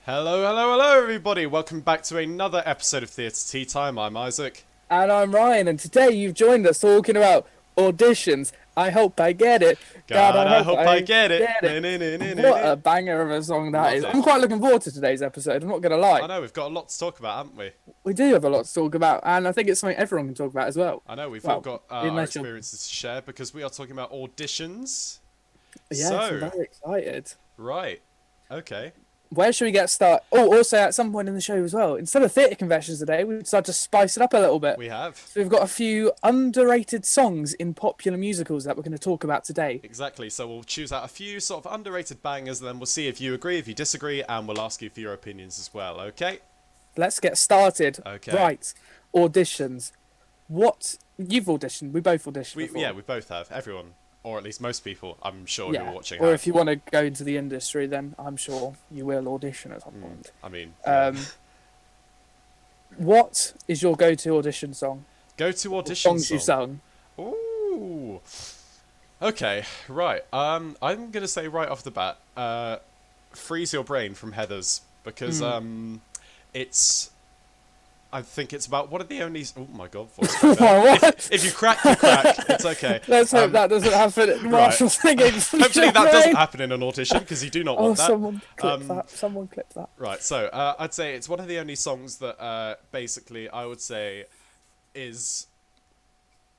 Hello, hello, hello, everybody. Welcome back to another episode of Theatre Tea Time. I'm Isaac. And I'm Ryan, and today you've joined us talking about auditions. I hope I get it. God, God, I I hope hope I I get it. get it. What a banger of a song that Loved is. it. I'm quite looking forward to today's episode, I'm not going to I lie. know, we've got a lot to talk about, haven't we? We do have a lot to talk about, and I think it's something everyone can talk about as well. I know, we've all Well, got our unless you're. experiences to share because we are talking about auditions. Yes, I'm So, very excited. right. Okay. Where should we get started? Oh, also at some point in the show as well, instead of theatre confessions today, we decided to spice it up a little bit. We have. So we've got a few underrated songs in popular musicals that we're going to talk about today. Exactly. So we'll choose out a few sort of underrated bangers and then we'll see if you agree, if you disagree, and we'll ask you for your opinions as well, okay? Let's get started. Okay. Right. Auditions. What you've auditioned? We both auditioned before. Yeah, we both have. Everyone. Or at least most people, I'm sure, who are watching Or have. if you want to go into the industry, then I'm sure you will audition at some point. I mean, yeah. What is your go-to audition song? Go to What audition songs you song. sung? Ooh. Okay, right. I'm gonna say right off the bat, "Freeze Your Brain" from Heathers because it's. I think it's about one of the only. Oh my god, voice crack there. What? If you crack, you crack. It's okay. Let's hope that doesn't happen. Marshall singing. Hopefully that doesn't happen in an audition because you do not Oh, want that. someone clip that. Someone clip that. Right, so I'd say it's one of the only songs that basically I would say is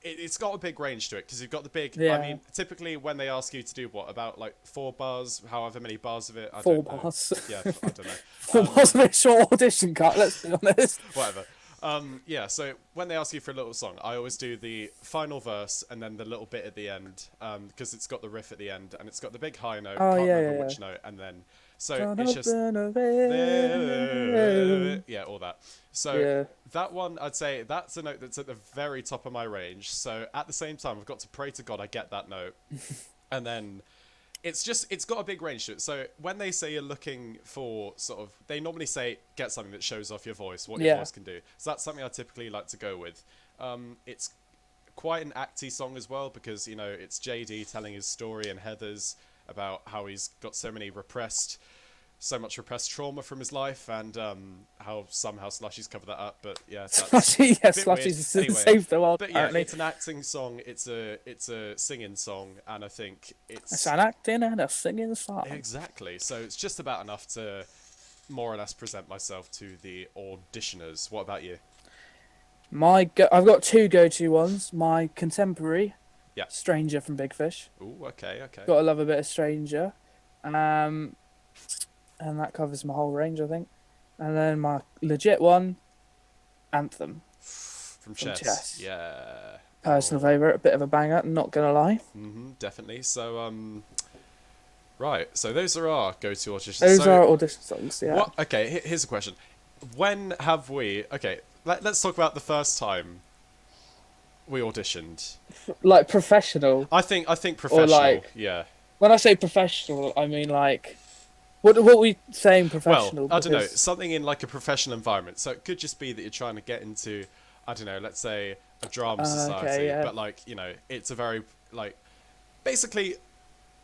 it's got a big range to it because you've got the big. Yeah. I mean, typically when they ask you to do what about like 4 bars, however many bars of it, I Four don't know. bars. Yeah, I don't know. Four bars of a short audition cut. Let's be honest. Whatever. Yeah, so when they ask you for a little song, I always do the final verse and then the little bit at the end because it's got the riff at the end and it's got the big high note. Oh, Can't yeah, remember yeah, which yeah. note, and then so Gonna it's just burn away. yeah, all that. So Yeah. that one, I'd say that's a note that's at the very top of my range. So at the same time, I've got to pray to God I get that note, and then it's got a big range to it. So when they say you're looking for sort of, they normally say get something that shows off your voice, what your Yeah. voice can do. So that's something I typically like to go with. It's quite an acty song as well because it's JD telling his story and Heather's about how he's got so much repressed trauma from his life and how somehow Slushy's covered that up. But yeah, that's Slushy, yes, bit weird. Slushy's Anyway, saved the world. but yeah, Apparently, it's an acting song. It's a singing song, and I think it's an acting and a singing song. exactly. So it's just about enough to more or less present myself to the auditioners. What about you? I've got two go-to ones. My contemporary, Yeah. Stranger from Big Fish. Ooh, okay, okay. Gotta love a bit of Stranger, and that covers my whole range, I think. And then my legit one, Anthem. From From Chess. Chess. Yeah. Personal favourite, a bit of a banger. Not gonna lie. Definitely. So right. So those are our go-to auditions. Those so, are audition songs. Yeah. What? Okay. Here's a question. When have we? Okay. Let's talk about the first time we auditioned. Like professional, I think professional. like- Yeah. when I say professional, I mean like, what we saying professional? Well, I don't know, because- something in like a professional environment. So it could just be that you're trying to get into, I don't know, let's say a drama society, okay, yeah. but like it's a very like basically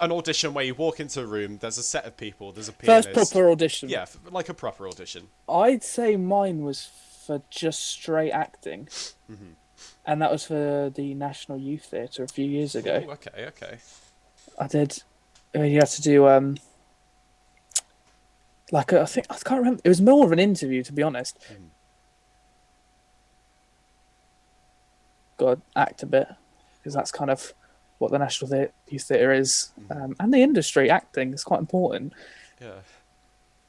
an audition where you walk into a room. There's a set of people. There's a pianist. First proper audition. Yeah, like a proper audition. I'd say mine was for just straight acting, and that was for the National Youth Theatre a few years ago. Ooh, okay, okay. I did. You had to do I think I can't remember. It was more of an interview, to be honest. Got to act a bit because that's kind of what the Youth Theatre is, and the industry. Acting is quite important. Yeah.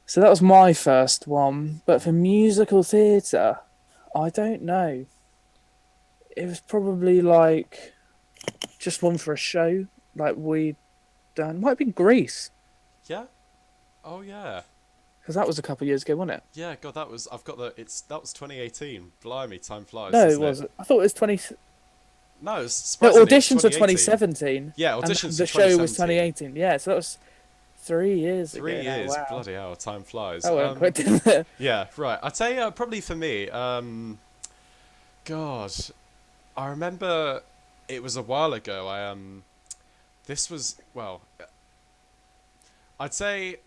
So that was my first one. But for musical theatre, I don't know. It was probably like just one for a show, like we done. Might have been Greece, Yeah. Oh yeah. because that was a couple of years ago, wasn't it? Yeah. God, that was. I've got the. That was 2018. Blimey, time flies. No, it doesn't wasn't. I thought it was 20. No, it was No, surprisingly, it was auditions were 2018. 2017. Yeah, And auditions the were show was 2017. 2018. Yeah, so that was 3 years ago. 3 now, years, wow. bloody hell, time flies. That went quick, didn't it? Yeah, right. I'd say probably for me, God, I remember it was a while ago. This was, well, I'd say,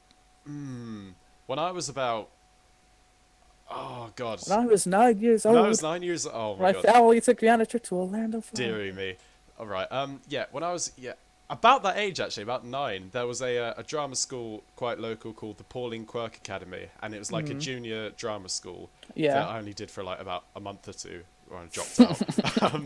When I was about, oh god, When I was 9 years when I was old, 9 years, oh my my god, family took me on a trip to Orlando, Florida. dearie me. All right, yeah, when I was about that age actually, about 9, there was a drama school quite local called the Pauline Quirk Academy, and it was like a junior drama school that Yeah. I only did for like about a month or two, or I dropped out.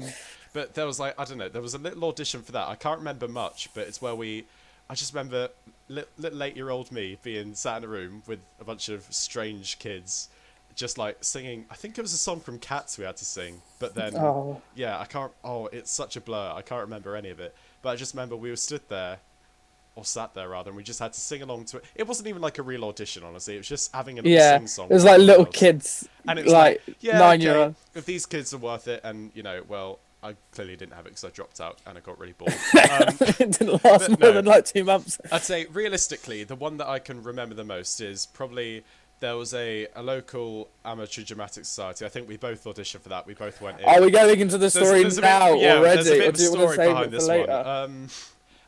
But there was like, I don't know, there was a little audition for that. I can't remember much, but it's where I just remember little 8-year-old me being sat in a room with a bunch of strange kids, just like singing. I think it was a song from Cats we had to sing, but then Oh. yeah, I can't. Oh, it's such a blur. I can't remember any of it. But I just remember we were stood there, or sat there rather, and we just had to sing along to it. It wasn't even like a real audition, honestly. It was just having a little Yeah. sing song. It was with like everyone little else. kids, And it was like yeah, 9-year-old. okay, if these kids are worth it, and well, I clearly didn't have it because I dropped out and I got really bored. It didn't last but more no. than like 2 months. I'd say realistically, the one that I can remember the most is probably there was a local amateur dramatic society. I think we both auditioned for that. We both went in. Are we going into the story There's a now bit, yeah, already, there's a bit or of do you want to story save behind it for this later? one.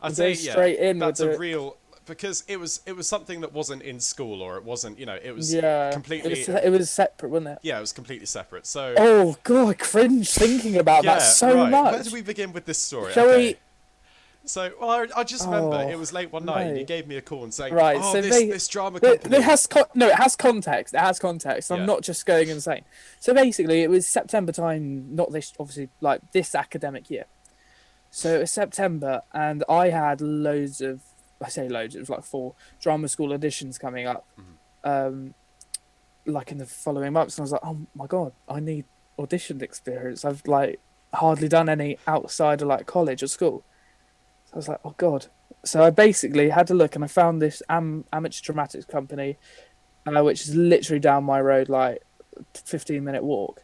I'd We'll say go straight in that's with a it. real, because it was something that wasn't in school, or it wasn't, it was Yeah, completely it was separate, wasn't it? yeah, it was completely separate. So Oh god, I cringe thinking about yeah, that so right. much. Where do we begin with this story? Shall Okay. we? So, well, I just remember Oh, it was late one night, and you no. gave me a call and saying, Right, "Oh, so this drama company." it has no, it has context. It has context. Yeah. I'm not just going insane. So basically, it was September time, not this, obviously, like this academic year. So it was September, and I had loads of, I say loads, it was like 4 drama school auditions coming up, like in the following months, and I was like, oh my god, I need audition experience. I've like hardly done any outside of like college or school. So I was like, oh god. So I basically had to look, and I found this amateur dramatics company, which is literally down my road, like 15-minute walk.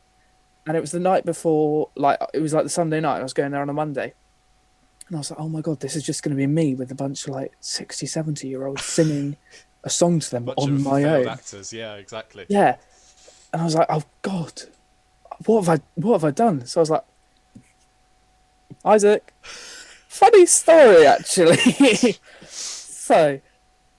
And it was the night before, like it was like the Sunday night, and I was going there on a Monday. And I was like, oh my god, this is just going to be me with a bunch of like 60, 70-year-olds singing a song to them Bunch on of my failed own. actors, yeah, exactly. Yeah. And I was like, oh god, what have I done? So I was like, Isaac, funny story actually. So,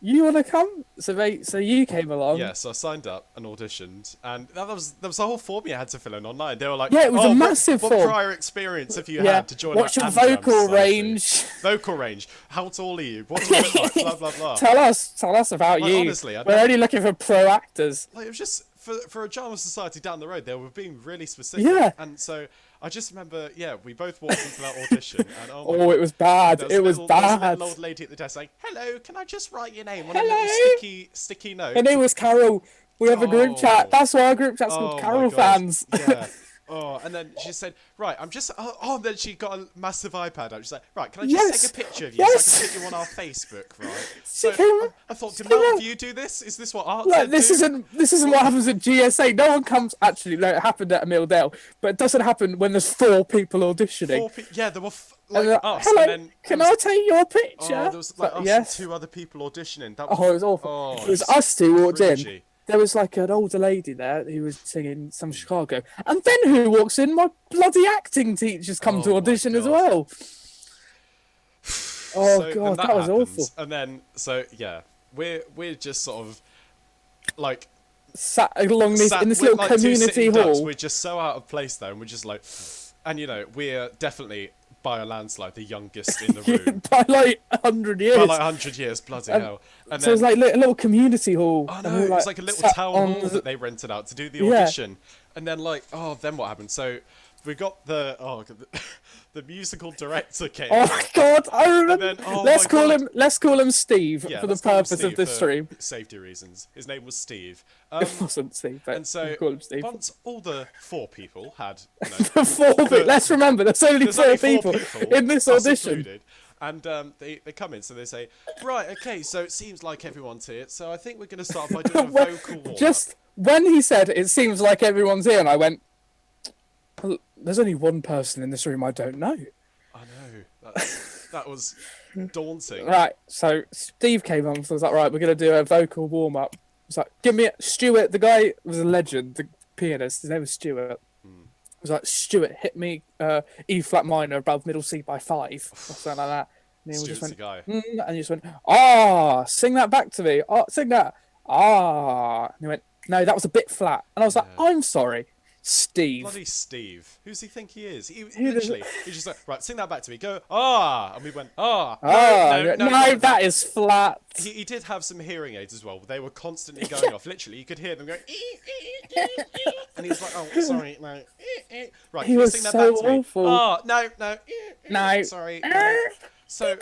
you want to come? So you came along. Yeah, so I signed up and auditioned, and there was a whole form you had to fill in online. They were like, Yeah, it was a "Oh, massive what form. prior experience have you Yeah. had to join What's our your Amdram vocal society? range? Vocal range. How tall are you? What do you look like? Blah blah blah." Tell us about Like, you. honestly, We're only looking for pro actors. Like, it was just for a drama society down the road. They were being really specific. Yeah. And so I just remember, yeah, we both walked into that audition, and oh my Oh, god, it was bad. there It was there was a bad. little old lady at the desk saying, "Hello, can I just write your name on a Hello. little sticky note?" Her name was Carol. We have a group Oh. chat. That's why our group chat's Oh called my Carol God. fans. Yeah. Oh, and then she said, "Right, I'm just." And then she got a massive iPad out. She's like, "Right, can I just Yes. take a picture of you Yes. so I can put you on our Facebook, right?" So came- I thought, "Do she came Mountain out- View do this? Is this what art Like, this do?" isn't what happens at GSA. No one comes. Actually, no, it happened at Milldale, but it doesn't happen when there's 4 people auditioning. Yeah, there were And like they're us, hello, and then can there I was, take your picture? there was like us yes. and 2 other people auditioning. That was, Oh, it was awful. Oh, It was us 2 walked in. cringy. There was like an older lady there who was singing some Chicago, and then who walks in? My bloody acting teachers come Oh to my audition as God. well. Oh So god, then that was happens, awful. And then yeah, we're just sort of like Sat along this sat in this with, little like, 2 community sitting ducks. hall. We're just so out of place there, and we're just like, and we're definitely by a landslide the youngest in the room By like 100 years. by like 100 years, bloody hell. And So it was then like a little community hall. oh and no, we were, it was like a little sat town on hall the- that they rented out to do the Yeah. audition, and then then what happened? So we got the musical director came. Oh my god, I remember. then- oh let's my call God. him. Let's call him Steve Yeah, for the let's call him purpose Steve of this for stream. safety reasons. His name was Steve. It wasn't Steve, but And so we'll call him Steve. once all the 4 people had, The 4 people. Let's remember, there's only there's 4 only 4 people in this us audition. included, and they come in, so they say, right, okay, so it seems like everyone's here, so I think we're going to start by doing a Well, vocal warm. Just when he said it seems like everyone's here, and I went, well, there's only one person in this room I don't know. I know, that was daunting. Right, so Steve came on, so I was like, right, we're going to do a vocal warm up. I was like, give me Stuart, the guy was a legend, the pianist, his name was Stuart. I was like, Stuart, hit me E flat minor above middle C by 5, or something like that. And he just Stuart's went, the guy. and he just went, sing that back to me. Oh, sing that. And he went, no, that was a bit flat. And I was like, Yeah. I'm sorry, Steve. Bloody Steve. Who's he think he is? He Who does it? literally, he's just like, right, sing that back to me. Go, ah. And we went, ah. No, no, no, not No, with that. that is flat. He did have some hearing aids as well. They were constantly going off. Literally, you could hear them going, and he was like, oh, sorry, no. Right, He can you was sing that so back to me? awful. Oh, no, no. No. Sorry, no. So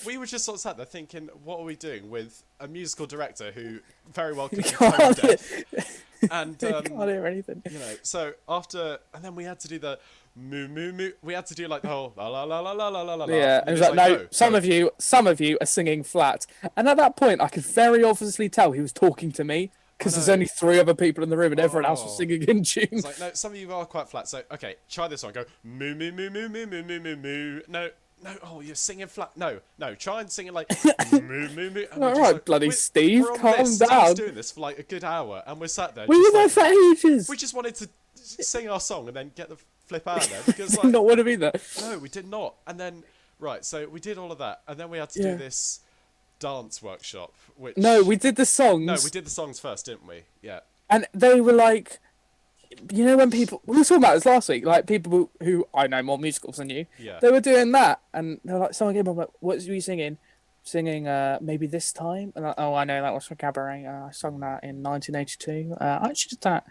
we were just sort of sat there thinking, what are we doing with a musical director who very well could be tone deaf? And You can't hear anything. you know, so after, and then we had to do the moo moo moo. We had to do like the whole la la la la la la la la. Yeah, and it was like, no, some of you are singing flat. And at that point, I could very obviously tell he was talking to me because there's know. only 3 other people in the room and everyone else was Oh. singing in tune. It's like, no, some of you are quite flat. So okay, try this one. Go moo moo moo moo moo moo moo moo moo. No. No, oh, you're singing flat. No, try and sing it like moo moo moo. And we're All just right, like, bloody Steve, we're on calm this. down. Steve's doing this for like a good hour, and we're sat there. We just were there like, for ages. we just wanted to sing our song and then get the flip out of there because like, Not want to be there. no, we did not. And then right, so we did all of that, and then we had to Yeah. do this dance workshop. Which No, we did the songs. no, we did the songs first, didn't we? Yeah. And they were like, you know, when people, we were talking about this last week, like people who I know more musicals than you, Yeah. they were doing that, and they're like, someone came up, like, what were you singing? Singing, maybe this time, and oh, I know that was from Cabaret. I sung that in 1982. I actually did that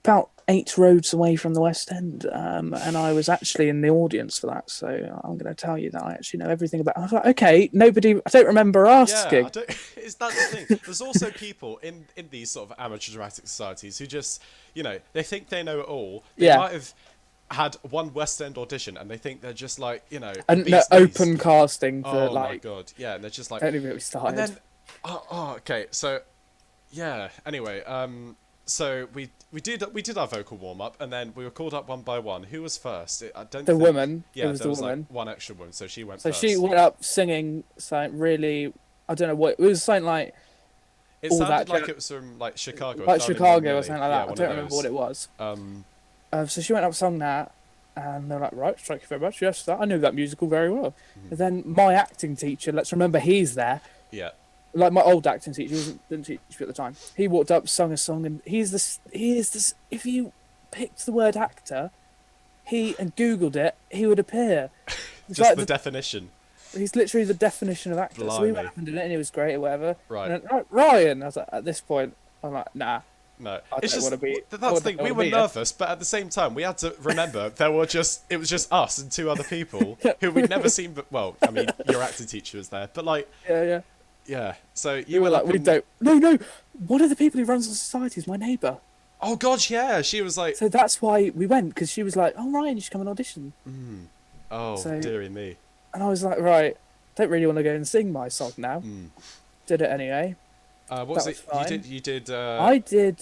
about 8 roads away from the West End, and I was actually in the audience for that. So I'm going to tell you that I actually know everything about. I was like, okay, I don't remember Yeah, asking. I don't, that's the thing. There's also people in these sort of amateur dramatic societies who just, you know, they think they know it all. They Yeah. might have had one West End audition and they think they're just like, you know, And the no, bee's knees. open casting for Oh my like. god, yeah, and they're just like, Don't even get me started. and then, okay, so, yeah. Anyway, so we did our vocal warm up, and then we were called up one by one. Who was first? I don't The think, woman. Yeah, It was there the was woman. like one extra woman, so she went So first. she went up singing something really. I don't know what it was. Something like It all sounded that like jazz- it was from like Chicago. like Thoroughly Chicago or Really. something like Yeah, that. I one don't of remember those. what it was. Um, So she went up, sung that, and they're like, "Right, thank you very much. Yes, I knew that musical very well." Mm-hmm. And then my acting teacher, let's remember he's there, yeah. like my old acting teacher, didn't teach me at the time. He walked up, sung a song, and he is this. If you picked the word actor, and Googled it, he would appear. It's Just like the definition. he's literally the definition of actor. So we Blimey. went up and did it, and it was great or whatever. Right. And then, right, Ryan, I was like, at this point, I'm like, nah. No, I it's don't just wanna be- that's I the thing. don't We wanna were be here. nervous, but at the same time, we had to remember it was just us and 2 other people who we'd never seen. But well, I mean, your acting teacher was there, but like, Yeah. yeah. So We you were were like, we don't. No. One of the people who runs the society is my neighbour. Oh god, yeah. She was like, So that's why we went, because she was like, "Oh, Ryan, you should come and audition." oh So- dearie me. And I was like, "Right, don't really want to go and sing my song now." Did it anyway. What was That it? was fine. You did. I did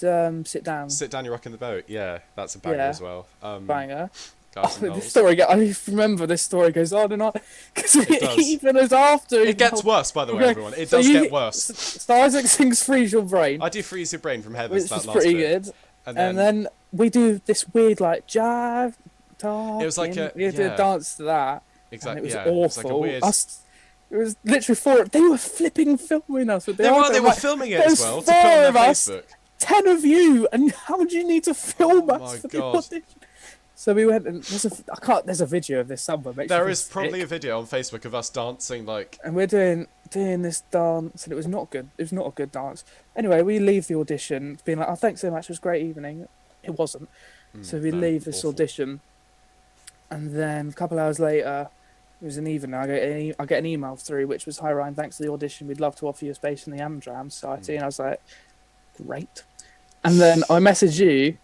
Sit Down, Sit down, you're rocking the boat. Yeah, that's a banger Yeah. as well. banger. Guys and This dolls. story, I remember this story goes on and on, because does. even as after It gets worse, by the way, Okay, everyone. It so does you- get worse. So Isaac sings "Freeze Your Brain," I do freeze your brain from Heather's which that was last pretty bit. good, And and then we do this weird like jive talking. It was like a- we had to yeah. dance to that. exactly. And it was Yeah, awful. it's like a weird. It was literally 4. They were flipping filming us with the They were iPhone, like, filming it there's as well to 4 put on of their us, Facebook. 10 of you, and how do you need to film Oh us my for the God. audition? So we went and there's a video of this somewhere. Makes you There feel is probably sick. a video on Facebook of us dancing like. And we're doing this dance, and it was not good. It was not a good dance. Anyway, we leave the audition, being like, "Oh, thanks so much. It was a great evening." It wasn't. So we no, leave this awful. audition, and then a couple hours later, it was an evening. I get an email through which was, "Hi Ryan, thanks for the audition. We'd love to offer you a space in the Amdram Society." And I was like, "Great." And then I messaged you,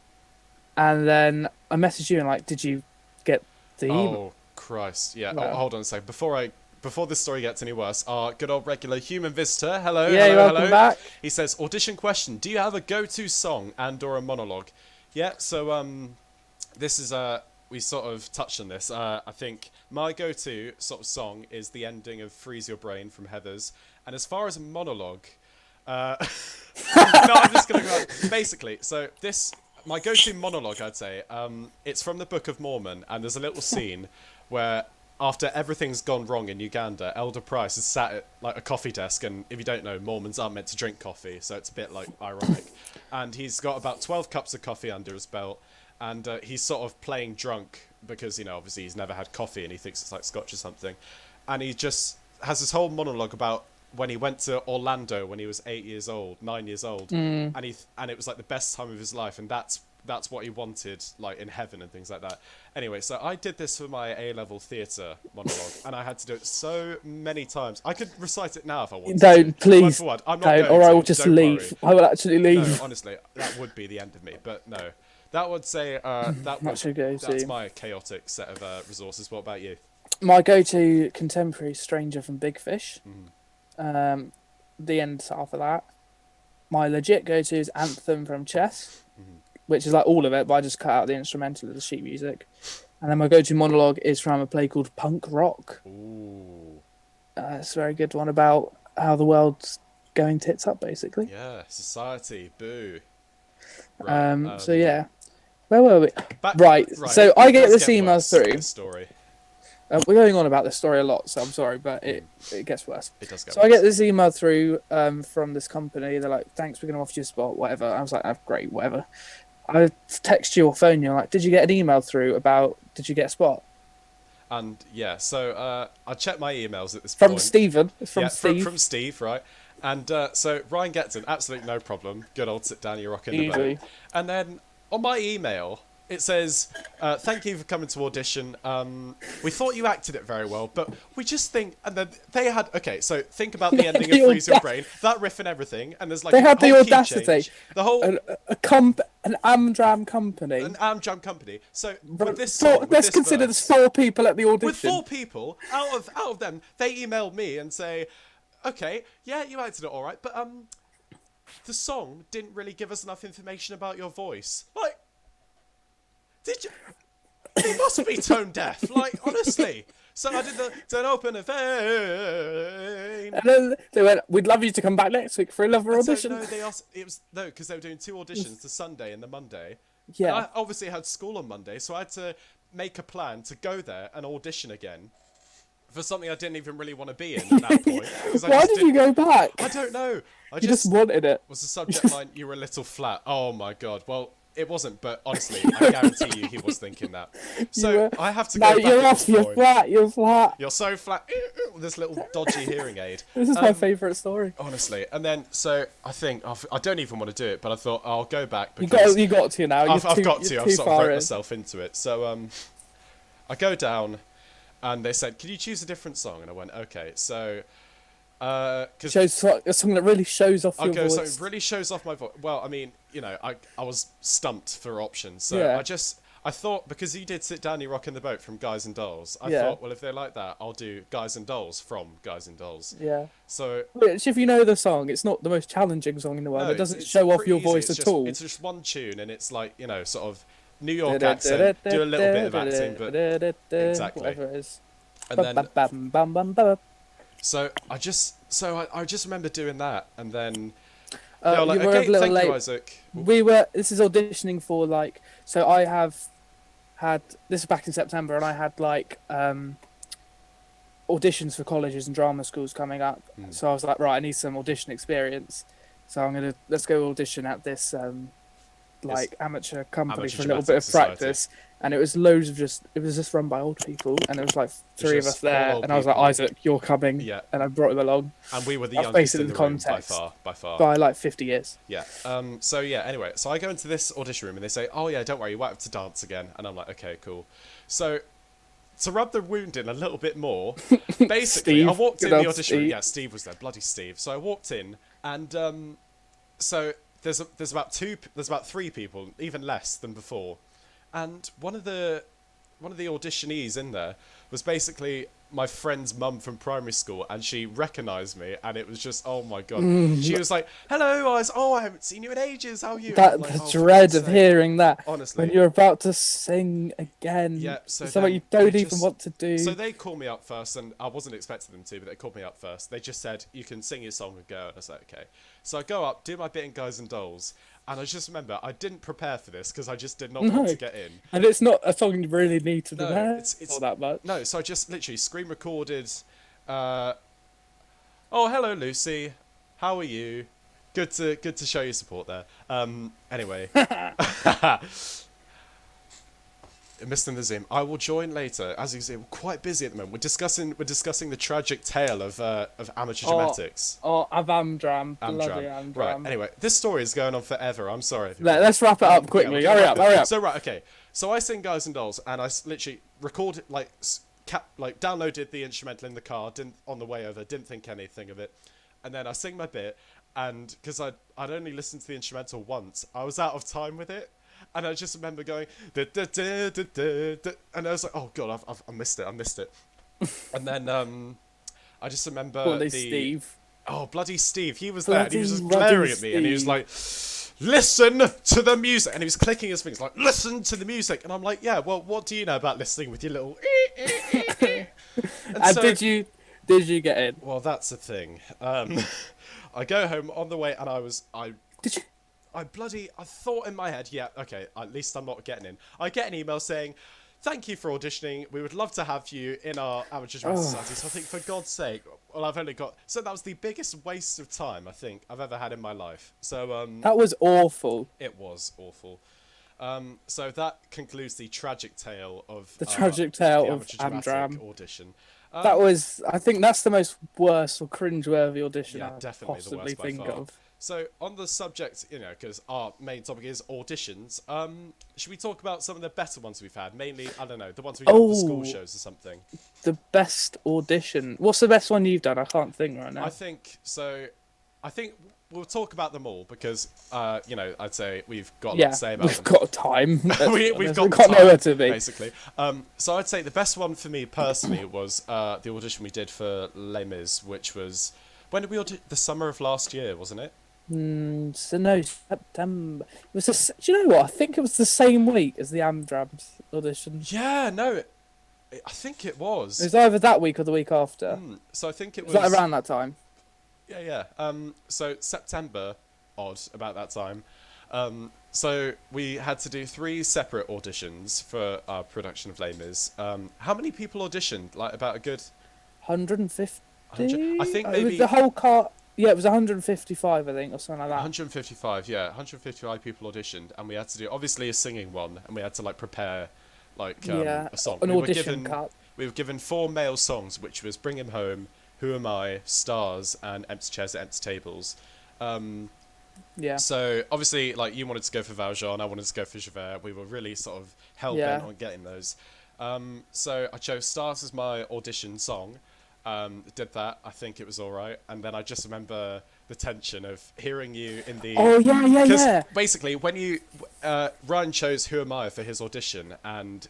and like, "Did you get the email?" Oh Christ! Yeah. No. Oh, hold on a sec. Before this story gets any worse, our good old regular human visitor. Hello. Yeah, hello, welcome hello. back. He says, audition question: do you have a go-to song and/or a monologue? Yeah. So this is we sort of touched on this. I think my go-to sort of song is the ending of "Freeze Your Brain" from Heather's. And as far as a monologue, no, I'm just gonna go. Basically, so my go-to monologue, I'd say, it's from the Book of Mormon, and there's a little scene where after everything's gone wrong in Uganda, Elder Price is sat at like a coffee desk, and if you don't know, Mormons aren't meant to drink coffee, so it's a bit like ironic. And he's got about 12 cups of coffee under his belt, and he's sort of playing drunk because, you know, obviously he's never had coffee and he thinks it's like scotch or something. And he just has this whole monologue about when he went to Orlando when he was 9 years old, and it was like the best time of his life, and that's what he wanted, like in heaven and things like that. Anyway, so I did this for my A-level theatre monologue, and I had to do it so many times. I could recite it now if I wanted to. Don't, please. Word for word. I'm not Don't, going or I to, will just don't leave. worry. I will actually leave. No, honestly, that would be the end of me. But no, that would say that's my chaotic set of resources. What about you? My go-to contemporary Stranger from Big Fish. The end half of that. My legit go-to is Anthem from Chess, which is like all of it, but I just cut out the instrumental of the sheet music. And then my go-to monologue is from a play called Punk Rock. Ooh. It's a very good one about how the world's going tits up, basically. Yeah, society, boo. Right, so yeah, where were we? Right. Right. So I get this email worse, through. this story. We're going on about this story a lot, so I'm sorry, but it gets worse. It does get worse. I get this email through from this company. They're like, "Thanks, we're going to offer you a spot, whatever." I was like, "Oh, great, whatever." I text you or phone you, like, "Did you get an email through about? Did you get a spot?" And yeah, so I checked my emails at this from point. Stephen. It's from Steve. From Steve, right? And so Ryan gets an absolute no problem. Good old sit down, you're rocking the boat. And then on my email, it says, "Thank you for coming to audition. We thought you acted it very well, but we just think..." And then they had... Okay, so think about the ending of Freeze Your Brain. That riff and everything. And there's like... They had the audacity. The whole... An Amdram company. An Amdram company. So with this song... Let's consider there's 4 people at the audition. With 4 people, out of them, they emailed me and say, "Okay, yeah, you acted it all right, but the song didn't really give us enough information about your voice." Like... Did you? He must be tone deaf. Like, honestly. So I did the "Don't Open a Vein," and then they went, "We'd love you to come back next week for another audition." No, they asked. It was because they were doing 2 auditions, the Sunday and the Monday. Yeah. And I obviously had school on Monday, so I had to make a plan to go there and audition again for something I didn't even really want to be in at that point. Why did you go back? I don't know. You just wanted it. Was the subject line "You were a little flat"? Oh my god. Well. It wasn't, but honestly, I guarantee you he was thinking that. So I have to go back you're at off, you're flat, you're flat. You're so flat. This little dodgy hearing aid. This is my favourite story. Honestly. And then, so I think, I don't even want to do it, but I thought I'll go back because... You got to now. I've got to. I've sort of wrote myself into it. So I go down and they said, "Can you choose a different song?" And I went, "Okay." So... shows a song that really shows off your voice. So it really shows off my voice. Well, I mean, you know, I was stumped for options. So yeah. I thought, because you did Sit Down, You Rockin' the Boat from Guys and Dolls, I thought, well, if they like that, I'll do Guys and Dolls from Guys and Dolls. Yeah. So... Which, if you know the song, it's not the most challenging song in the world. No, it doesn't show off your voice at all. It's just one tune, and it's like, you know, sort of New York accent, do a little bit of acting, but... Exactly. Whatever it is. And then... So I just remember doing that, and then they were like, "Okay, thank you, Isaac." This is auditioning for like, so I have had, this is back in September, and I had like auditions for colleges and drama schools coming up. So I was like, right, I need some audition experience. So let's go audition at this amateur company for a little bit of practice. And it was it was just run by old people, and there was like 3 of us there, and I was like, "Isaac, you're coming," and I brought him along. And we were the youngest in the room by far. By like 50 years. Yeah. So yeah. Anyway, so I go into this audition room, and they say, "Oh yeah, don't worry, you won't have to dance again." And I'm like, "Okay, cool." So to rub the wound in a little bit more, basically, I walked in the audition room. Yeah, Steve was there, bloody Steve. So I walked in, and so there's about 3 people, even less than before. And one of the auditionees in there was basically my friend's mum from primary school, and she recognised me, and it was just, oh my god. She was like, "Hello, I haven't seen you in ages, how are you?" The dread of hearing that, honestly, when you're about to sing again. Yeah, so something you don't even want to do. So they called me up first, and I wasn't expecting them to, but they called me up first. They just said, "You can sing your song and go," and I was like, "Okay." So I go up, do my bit in Guys and Dolls, And I just remember I didn't prepare for this because I just did not want No, to get in. and it's not a song you really need to No, prepare it's for that much. no. So I just literally screen recorded. Uh, oh, hello, Lucy. How are you? Good to show your support there. Anyway, missed in the Zoom. I will join later. As you see, we're quite busy at the moment. We're discussing the tragic tale of amateur dramatics. Oh, Avamdram, bloody Amdram. Amdram. Right. Anyway, this story is going on forever. I'm sorry. Let's wrap it up quickly. Yeah, Hurry up. So right, okay. So I sing Guys and Dolls, and I literally recorded downloaded the instrumental in the car. Didn't on the way over. Didn't think anything of it, and then I sing my bit, and because I'd only listened to the instrumental once, I was out of time with it. And I just remember going, da, da, da, da, da, da, and I was like, oh god, I missed it. And then I just remember Steve. Oh, bloody Steve, he was there, and he was just Bloody glaring at me, and he was like, listen to the music, and he was clicking his fingers like, listen to the music, and I'm like, yeah, well, what do you know about listening with your little? And so, did you get in? Well, that's the thing. I go home on the way, and Did you? I thought in my head, yeah, okay, at least I'm not getting in. I get an email saying, thank you for auditioning. We would love to have you in our amateur dramatic society. So I think, for God's sake, well, I've only got... So that was the biggest waste of time, I think, I've ever had in my life. So that was awful. It was awful. So that concludes the tragic tale of... The tragic tale of Amdram. Audition. That was... I think that's the most worst or cringeworthy audition I definitely possibly the worst by far. of. So, on the subject, because our main topic is auditions, should we talk about some of the better ones we've had? Mainly, I don't know, the ones we've done for school shows or something. The best audition. What's the best one you've done? I can't think right now. I think we'll talk about them all because, I'd say we've got a lot to say about them. We've got time. we've got time, nowhere to be. Basically. So I'd say the best one for me personally was the audition we did for Les Mis, which was... When did we audition? The summer of last year, wasn't it? So no, September. It was do you know what? I think it was the same week as the Amdram's audition. Yeah, no, I think it was. It was either that week or the week after. So I think it was that around that time. Yeah. So September, about that time. So we had to do 3 separate auditions for our production of Les Mis. How many people auditioned? Like about a good 150. I think maybe it was the whole car. Yeah, it was 155, I think, or something like that. 155, yeah. 155 people auditioned, and we had to do, obviously, a singing one, and we had to, prepare, a song. An audition cut. We were given 4 male songs, which was Bring Him Home, Who Am I, Stars, and Empty Chairs at Empty Tables. Yeah. So, obviously, you wanted to go for Valjean, I wanted to go for Javert. We were really sort of hell-bent on getting those. So, I chose Stars as my audition song. Did that. I think it was all right. And then I just remember the tension of hearing you in the... Oh, yeah. Because basically, when you... Ryan chose Who Am I for his audition, and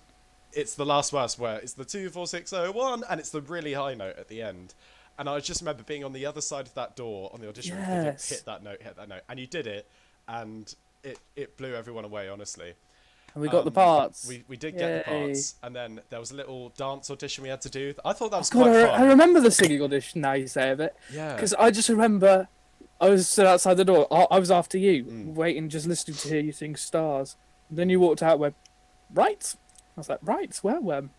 it's the last verse where it's the 2, 4, 6, 0, 1, and it's the really high note at the end. And I just remember being on the other side of that door on the audition room thinking, hit that note. And you did it, and it blew everyone away, honestly. And we got the parts. We did get the parts, and then there was a little dance audition we had to do. I thought that was quite fun. I remember the singing audition now you say of it. Yeah. Because I just remember I was stood outside the door. I was after you, waiting, just listening to hear you sing Stars. And then you walked out and went, right. I was like, right, well,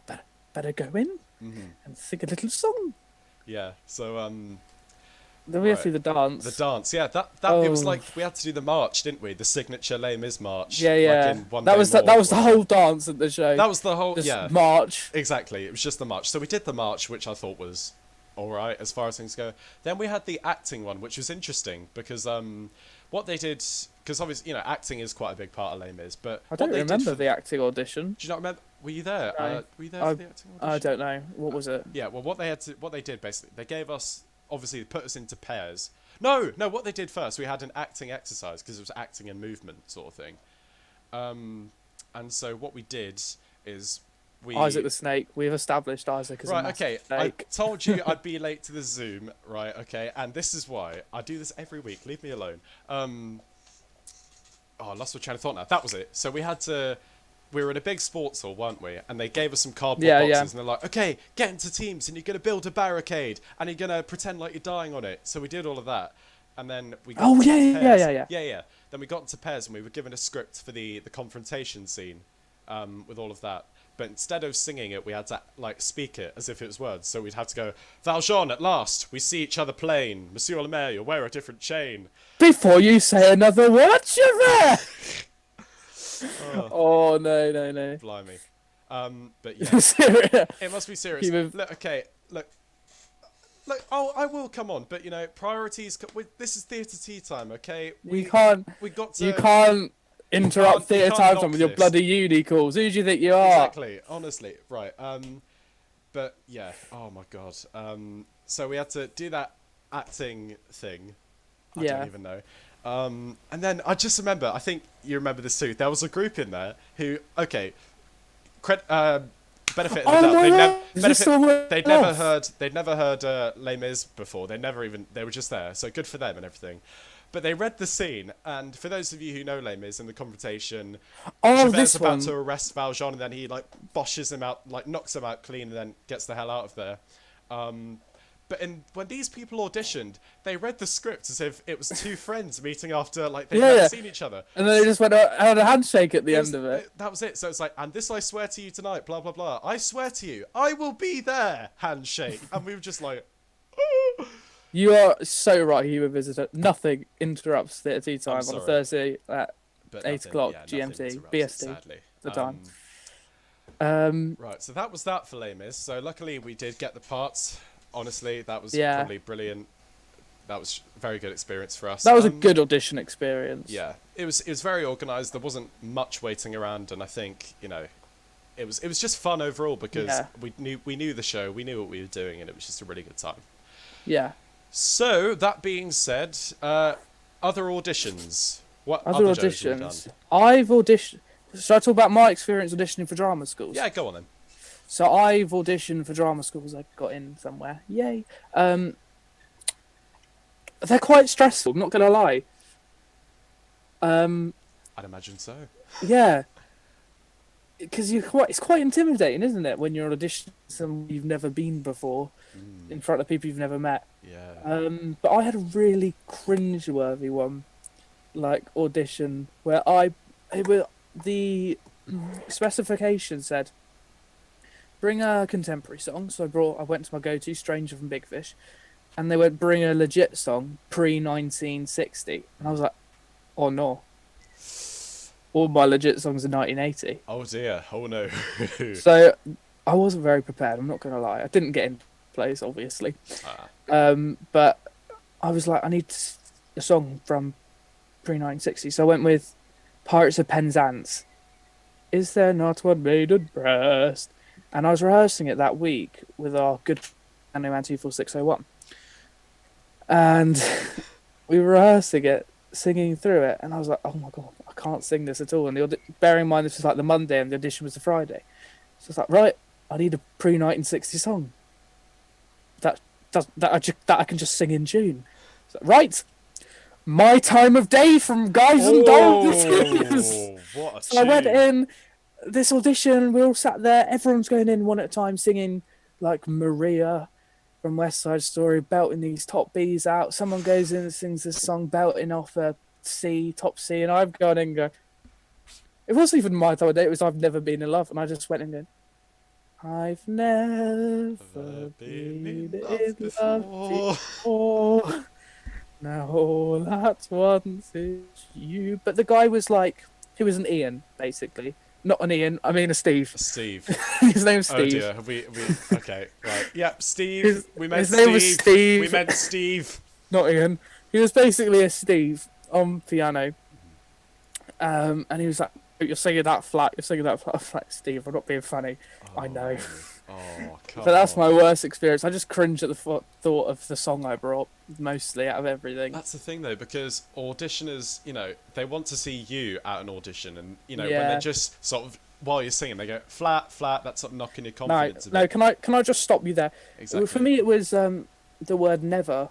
I better go in and sing a little song. Yeah, so... Then we had to do the dance. The dance, yeah. It was like we had to do the march, didn't we? The signature Les Mis march. Yeah. That was the whole dance at the show. That was the whole march. Exactly. It was just the march. So we did the march, which I thought was all right as far as things go. Then we had the acting one, which was interesting because what they did, because obviously acting is quite a big part of Les Mis, but I don't remember the acting audition. Do you not remember? Were you there? No. Were you there for the acting audition? I don't know. What was it? Yeah. Well, what they did basically, they gave us. Obviously, put us into pairs. No, what they did first, we had an acting exercise because it was acting and movement sort of thing. And so what we did is Isaac the Snake. We've established Isaac as a okay. snake. I told you I'd be late to the Zoom, right? Okay, and this is why I do this every week. Leave me alone. I lost my train of thought now. That was it. So we were in a big sports hall, weren't we? And they gave us some cardboard boxes, and they're like, okay, get into teams, and you're going to build a barricade, and you're going to pretend like you're dying on it. So we did all of that. and then we got Oh to yeah, yeah, pairs. yeah, yeah. Yeah. Then we got into pairs, and we were given a script for the confrontation scene, with all of that. But instead of singing it, we had to like speak it as if it was words. So we'd have to go, Valjean, at last we see each other plain. Monsieur le Maire, you'll wear a different chain. Before you say another word, Javert! Oh, Oh no, no, no. blimey. But yeah, Serious. it must be serious. Keep it- Look, okay, look. Oh, I will come on, but you know, priorities. This is theatre tea time, okay? You can't You interrupt you theatre can't time knock with your this. bloody uni calls. Who do you think you are? Exactly. Honestly, right. But yeah. Oh my god. So we had to do that acting thing. I Yeah. don't even know. And then I just remember. I think you remember this too. There was a group in there who, okay, benefit of the Oh my doubt. God, is this someone They'd never else? heard Les Mis before. They were just there. So good for them and everything. But they read the scene, and for those of you who know Les Mis, in the confrontation, Oh, Javert's this about one. to arrest Valjean, and then he like boshes him out, like knocks him out clean, and then gets the hell out of there. But when these people auditioned, they read the script as if it was two friends meeting after like they'd Yeah. never seen each other. And then they just went out had a handshake at the end of it. That was it. So it's like, and this I swear to you tonight, blah blah blah. I swear to you, I will be there. Handshake, and we were just like, You are so right, Human Visitor. Nothing interrupts theatre tea time on a sorry. Thursday at but 8 nothing- o'clock nothing GMT, interrupts it, BST, sadly. the time. Right, so that was that for Les Mis. So luckily we did get the parts. Honestly, that was Yeah. probably brilliant. That was a very good experience for us. That was a good audition experience. Yeah, it was very organised. There wasn't much waiting around, and I think it was just fun overall because Yeah. we knew the show, we knew what we were doing, and it was just a really good time. Yeah. So that being said, other auditions. What Other shows have you done? auditions. I've auditioned. Should I talk about my experience auditioning for drama schools? Yeah, go on then. So I've auditioned for drama schools. I got in somewhere. Yay. They're quite stressful. I'm not gonna lie. I'd imagine so. Yeah. Because it's quite intimidating, isn't it, when you're auditioning somewhere you've never been before, in front of people you've never met. Yeah. But I had a really cringe-worthy one, like audition where the specification said bring a contemporary song. So I went to my go-to, Stranger from Big Fish, and they went bring a legit song pre-1960, and I was like, oh no. All my legit songs are 1980. Oh dear. Oh no. So I wasn't very prepared, I'm not going to lie. I didn't get in place, obviously. But I was like, I need a song from pre-1960. So I went with Pirates of Penzance. Is there not one maiden breast? And I was rehearsing it that week with our good friend Man 24601. And we were rehearsing it, singing through it, and I was like, oh my god, I can't sing this at all. And bearing in mind this was like the Monday and the audition was the Friday, so it's like, right, I need a pre-1960 song that I can just sing in tune. So, right, My Time of Day from Guys and Dolls. What a So I went tune. in this audition, we all sat there, everyone's going in one at a time singing like Maria from West Side Story, belting these top B's out. Someone goes in and sings this song belting off a C, top C, and I've gone in and go, it wasn't even My Time of Day, it was I've Never Been in Love, and I just went in and I've never been in love before. Now all at once is you. But the guy was like, he was an Ian, basically. Not an Ian, I mean a Steve. Steve. His name's Oh Steve. dear. Have we okay, right. Yep, Steve. We meant his Steve. name was Steve. We meant Steve. Not Ian. He was basically a Steve on piano. And he was like, you're singing that flat, you're singing that flat. I was like, Steve, I'm not being funny. I know. Oh, come But that's on. my worst experience. I just cringe at the thought of the song I brought, mostly, out of everything. That's the thing though, because auditioners, they want to see you at an audition, and when Yeah. they're just sort of while you're singing, they go flat, flat. That's sort of knocking your No, confidence. a no. bit. Can I just stop you there? Exactly. For me, it was the word never.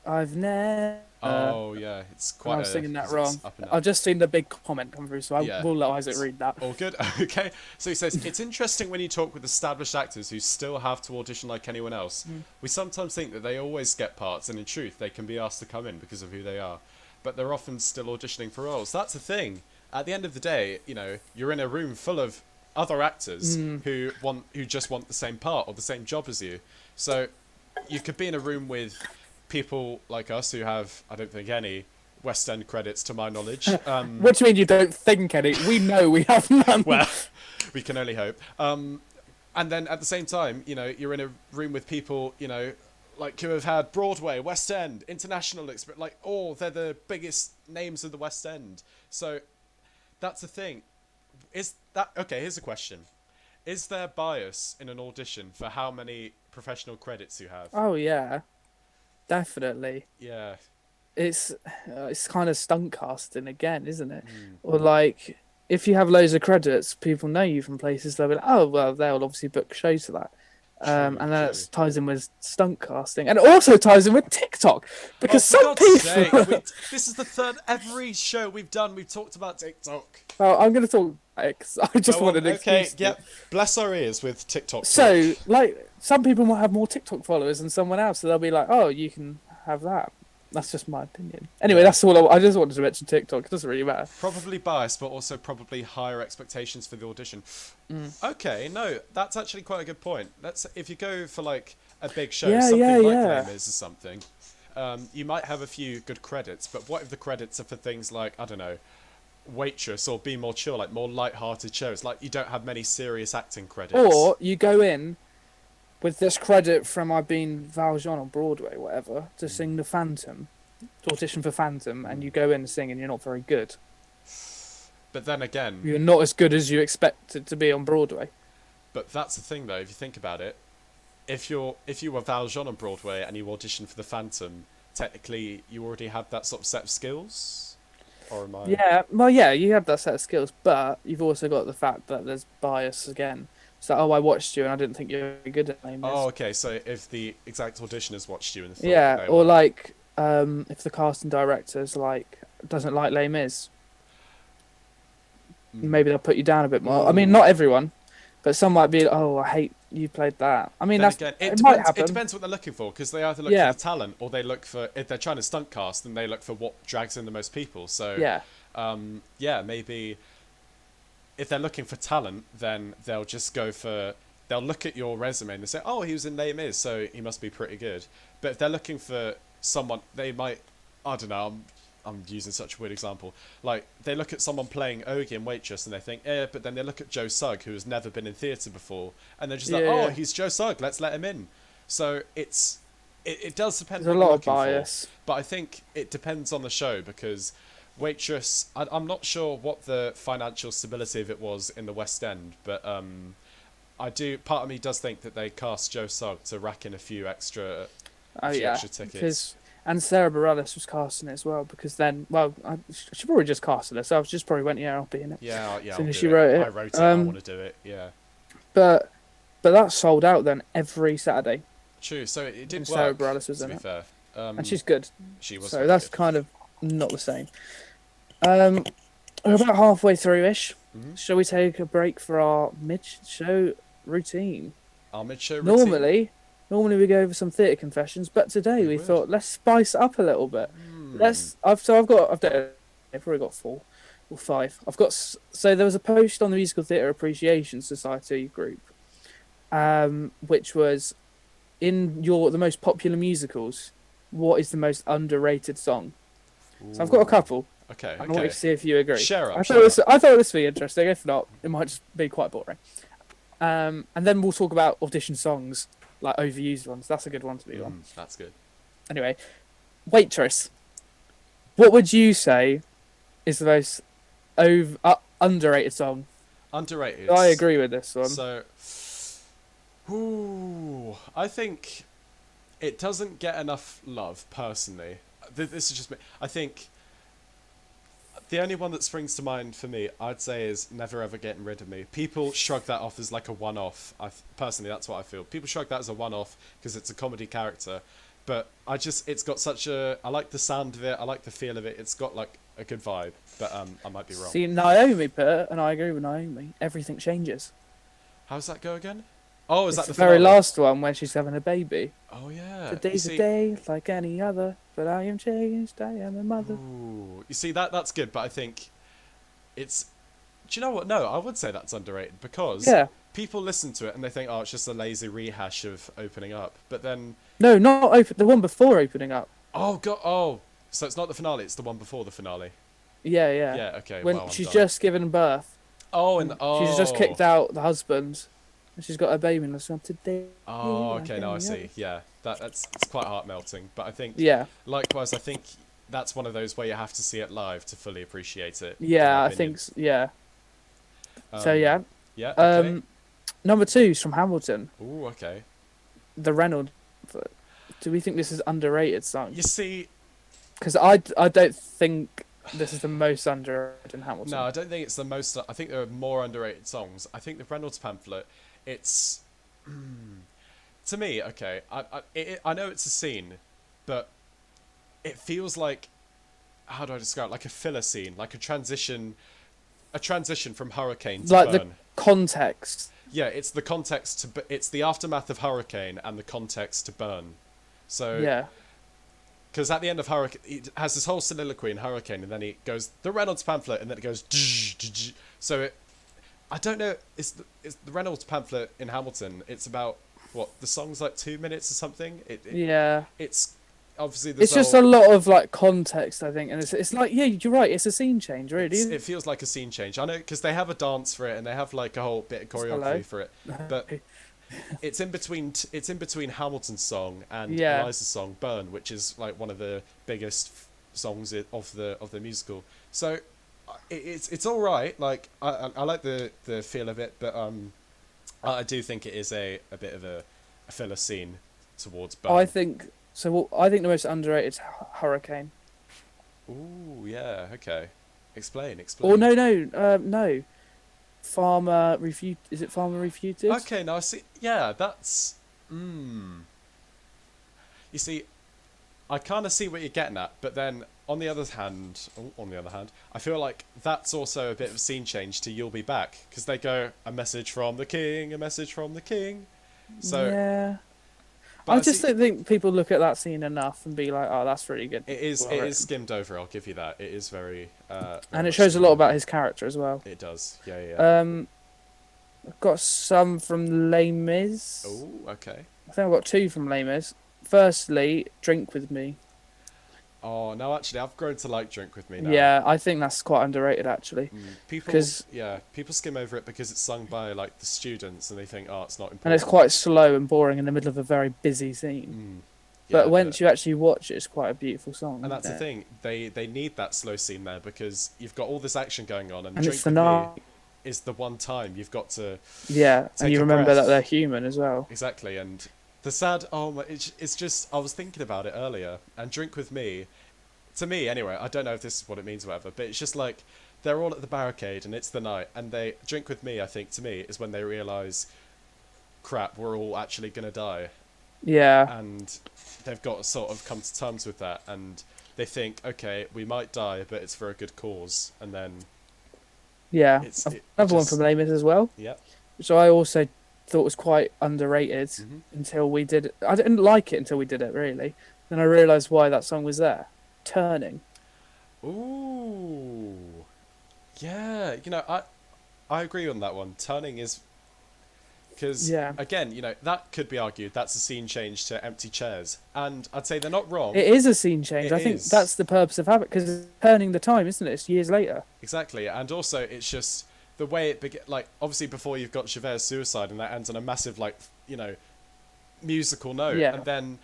I've never Oh yeah, it's And I quite was a singing that because it's wrong. up and up. I've just seen the big comment come through, so I Yeah. will let Isaac read that. All good. Okay. So he says it's interesting when you talk with established actors who still have to audition like anyone else. We sometimes think that they always get parts, and in truth, they can be asked to come in because of who they are, but they're often still auditioning for roles. That's the thing. At the end of the day, you know, you're in a room full of other actors who just want the same part or the same job as you. So you could be in a room with people like us who have, I don't think, any West End credits to my knowledge. What do you mean you don't think any? We know we have none. Well, we can only hope. And then at the same time, you know, you're in a room with people, you know, like who have had Broadway, West End, international experience. Like, oh, they're the biggest names of the West End. So that's the thing. Is that okay? Here's a question: is there bias in an audition for how many professional credits you have? Oh yeah, definitely. Yeah. It's kind of stunt casting again, isn't it? Or like if you have loads of credits, people know you from places. They'll be like, oh well, they'll obviously book shows to that. True, And then true. it ties in with stunt casting, and it also ties in with TikTok because For some God's people. sake, this is the third every show we've done. We've talked about TikTok. Oh, I'm going to talk because I just Go wanted on, an excuse. okay, yep. Bless our ears with TikTok. So, talk. like, some people might have more TikTok followers than someone else, so they'll be like, "Oh, you can have that." That's just my opinion. Anyway, Yeah. that's all. I just wanted to mention TikTok. It doesn't really matter. Probably biased, but also probably higher expectations for the audition. Okay, no, that's actually quite a good point. If you go for like a big show, Yeah, something yeah, like yeah. Les Mis or something, you might have a few good credits. But what if the credits are for things like, I don't know, Waitress or Be More Chill, like more light-hearted shows? Like you don't have many serious acting credits. Or you go in with this credit from I've been Valjean on Broadway, whatever, to sing the Phantom, to audition for Phantom, and you go in and sing, and you're not very good. But then again, You're not as good as you expected to be on Broadway. but that's the thing though. If you think about it, if you were Valjean on Broadway and you auditioned for the Phantom, technically you already have that sort of set of skills. Or am I? Yeah, well, yeah, you have that set of skills, but you've also got the fact that there's bias again. So, oh, I watched you and I didn't think you were good at Les Mis. Oh, okay. So if the exact auditioners watched you and thought, Yeah, they or were- like, if the casting director's like doesn't like Les Mis, maybe they'll put you down a bit more. I mean, not everyone, but some might be, oh, I hate you played that. I mean, Then that's again, it it might depends. happen. It depends what they're looking for because they either look Yeah. for the talent or they look for if they're trying to stunt cast, then they look for what drags in the most people. So Yeah, yeah, maybe if they're looking for talent, then they'll just go for. They'll look at your resume and they say, "Oh, he was in Les Mis, so he must be pretty good." But if they're looking for someone, they might. I don't know. I'm using such a weird example. Like they look at someone playing Ogie in Waitress and they think, but then they look at Joe Sugg who has never been in theatre before, and they're just like, Yeah. "Oh, he's Joe Sugg. Let's let him in." So it does depend. there's a what lot you're of looking for. bias. But I think it depends on the show because Waitress, I'm not sure what the financial stability of it was in the West End, but part of me does think that they cast Joe Sugg to rack in a few extra Oh few yeah, extra tickets. because and Sarah Bareilles was casting it as well. Because then, well, she probably just casted herself. She just probably went, yeah, I'll be in it. Yeah, As I'll soon as do she it. wrote it. I wrote it, I want to do it, yeah. But that sold out then every Saturday, True, so it did and Sarah work, Bareilles was to in be it, fair. and she's good. She was So very that's good. kind of not the same. We're about halfway through-ish. Mhm. Shall we take a break for our mid-show routine? Our mid-show routine. Normally we go over some theatre confessions, but today We we would. thought let's spice it up a little bit. I've probably got 4 or 5. So there was a post on the Musical Theatre Appreciation Society group, which was in the most popular musicals. What is the most underrated song? So I've got a couple. Okay, I want okay. to see if you agree. Share up, I share thought this would be interesting. If not, it might just be quite boring. And then we'll talk about audition songs, like overused ones. That's a good one to be on. That's good. Anyway, Waitress. What would you say is the most underrated song? Underrated. I agree with this one. So, I think it doesn't get enough love, personally. This is just me. I think the only one that springs to mind for me, I'd say, is Never Ever Getting Rid of Me. People shrug that off as like a one-off. Personally, that's what I feel. People shrug that as a one-off because it's a comedy character. But it's got such a, I like the sound of it, I like the feel of it. It's got like a good vibe, but I might be wrong. See, Naomi put it, and I agree with Naomi. Everything changes. How does that go again? Oh, is It's that the the very finale? last one when she's having a baby. Oh yeah. You Today's a see, day like any other, but I am changed. I am a mother. ooh, you see that's good, but I think it's. Do you know what? No, I would say that's underrated because Yeah. people listen to it and they think, oh, it's just a lazy rehash of opening up. But then, No, not open. The one before opening up. oh god, oh, so it's not the finale; it's the one before the finale. Yeah, yeah. Yeah. Okay. When Well, I'm she's done. just given birth. Oh, and And she's just oh, kicked out the husband. And she's got a baby and it's on today. oh, like okay. Now I any see. other. Yeah, that's it's quite heart melting. But I think, Yeah. likewise, I think that's one of those where you have to see it live to fully appreciate it. in Yeah, my I opinion. think, yeah. So, Um, yeah. Yeah. Okay. Number 2's from Hamilton. Ooh. Okay. The Reynolds. Do we think this is underrated song? You see, Because I don't think this is the most underrated in Hamilton. no, I don't think it's the most. I think there are more underrated songs. I think the Reynolds pamphlet. It's to me okay. I know it's a scene, but it feels like, how do I describe it? Like a filler scene, like a transition from Hurricane to Like the Burn. context. Yeah, it's the context it's the aftermath of Hurricane and the context to Burn. So Yeah. because at the end of Hurricane, it has this whole soliloquy in Hurricane, and then it goes the Reynolds pamphlet, and then it goes. So I don't know. It's the Reynolds pamphlet in Hamilton. It's about what the song's like 2 minutes or something. Yeah. It's obviously the It's just a lot of like context, I think, and it's like, yeah, you're right. It's a scene change, really. It feels like a scene change. I know because they have a dance for it and they have like a whole bit of choreography Hello. for it, but it's in between. It's in between Hamilton's song and Yeah. Eliza's song "Burn," which is like one of the biggest songs of the musical. So it's all right. Like I like the feel of it, but I do think it is a bit of a filler scene towards Burn. I think so. I think the most underrated is Hurricane. Ooh, yeah. Okay. Explain. Or no. Farmer refute. Is it Farmer refuted? Okay, now I see. Yeah, that's. You see, I kind of see what you're getting at, but then on the other hand, I feel like that's also a bit of a scene change to "You'll Be Back" because they go a message from the king, a message from the king. So Yeah. but I just see, don't think people look at that scene enough and be like, "Oh, that's really good." it is Well it written. is skimmed over. I'll give you that. It is very. Very And it much shows a skimmed lot over. about his character as well. It does. Yeah. I've got some from Les Mis. Oh, okay. I think I've got 2 from Les Mis. Firstly, Drink With Me. Oh no, actually, I've grown to like "Drink with Me" now. Yeah, I think that's quite underrated actually. People, 'Cause- people skim over it because it's sung by like the students, and they think, oh, it's not important. And it's quite slow and boring in the middle of a very busy scene. Yeah, But once you actually watch it, it's quite a beautiful song. and that's the isn't it? thing, they need that slow scene there because you've got all this action going on, and And "Drink it's the with night. Me" is the one time you've got to Yeah, take and you a remember breath. that they're human as well. Exactly, and the sad, oh my, it's just, I was thinking about it earlier, and "Drink with Me," to me anyway, I don't know if this is what it means or whatever, but it's just like they're all at the barricade and it's the night, and they "Drink with Me," I think to me is when they realise, crap, we're all actually gonna die, Yeah, and they've got to sort of come to terms with that, and they think, okay, we might die, but it's for a good cause, and then yeah. it Another one just- from Les Mis as well, yeah. which I also thought was quite underrated until we did it. I didn't like it until we did it, really. Then I realised why that song was there. Turning. Ooh, yeah. I agree on that one. Turning is because Yeah. again, that could be argued that's a scene change to "Empty Chairs," and I'd say they're not wrong. It is a scene change. It I think is. that's the purpose of habit, because it's turning the time, isn't it? It's years later. Exactly, and also it's just the way it like obviously before you've got Javert's suicide, and that ends on a massive musical note, Yeah. and then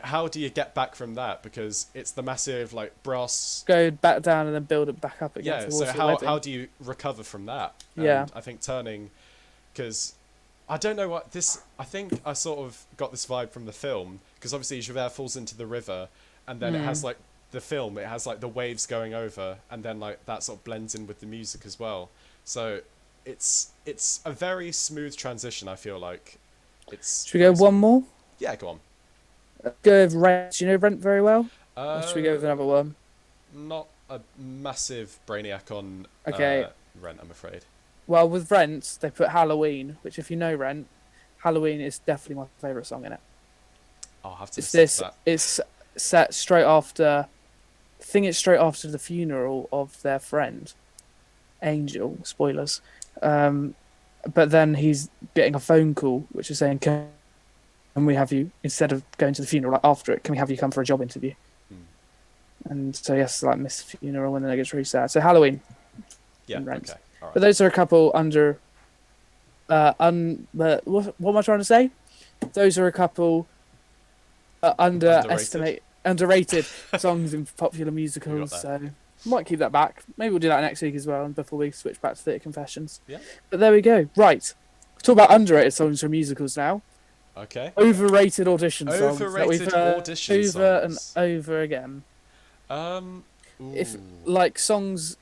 how do you get back from that, because it's the massive brass. Go back down and then build it back up again. Yeah, towards so the how wedding. do you recover from that? Yeah. And I think Turning, because I don't know what this. I think I sort of got this vibe from the film, because obviously Javert falls into the river, and then it has the film. It has the waves going over, and then that sort of blends in with the music as well. So it's a very smooth transition. I feel like it's. Should we go very one smooth. more? Yeah, go on. Go with Rent. Do you know Rent very well? Or should we go Uh, with another one? Not a massive brainiac on Okay. Rent, I'm afraid. Well, with Rent, they put Halloween, which if you know Rent, Halloween is definitely my favourite song in it. I'll have to It's listen to this. that. It's set straight after. I think it's straight after the funeral of their friend Angel. Spoilers. Um, but then he's getting a phone call which is saying, "Can we have you instead of going to the funeral? Like after it, can we have you come for a job interview?" Hmm. And so yes, like miss the funeral, and then it gets really sad. So Halloween Yeah. and Rent. Okay. All But right. those are a couple under. What am I trying to say? Those are a couple Underrated. underrated songs in popular We got musicals. that. So might keep that back. Maybe we'll do that next week as well, and before we switch back to Theatre Confessions. Yeah. But there we go. Right, talk about underrated songs from musicals now. Okay. Overrated audition songs that we've Overrated heard audition over and songs. over again. Um. If Ooh. like songs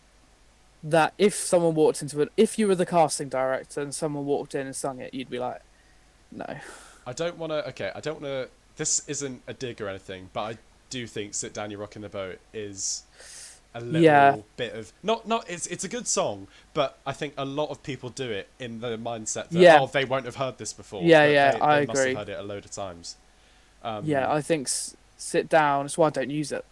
that if someone walked into it, if you were the casting director and someone walked in and sung it, you'd be like, no. I don't want to. Okay. I don't want to. This isn't a dig or anything, but I do think "Sit Down, You're Rocking the Boat" is a Yeah, little bit of not. It's a good song, but I think a lot of people do it in the mindset that yeah, they won't have heard this before, yeah, but yeah. I they must have agree. heard it a load of times. Yeah, Um. I think sit down. That's why I don't use it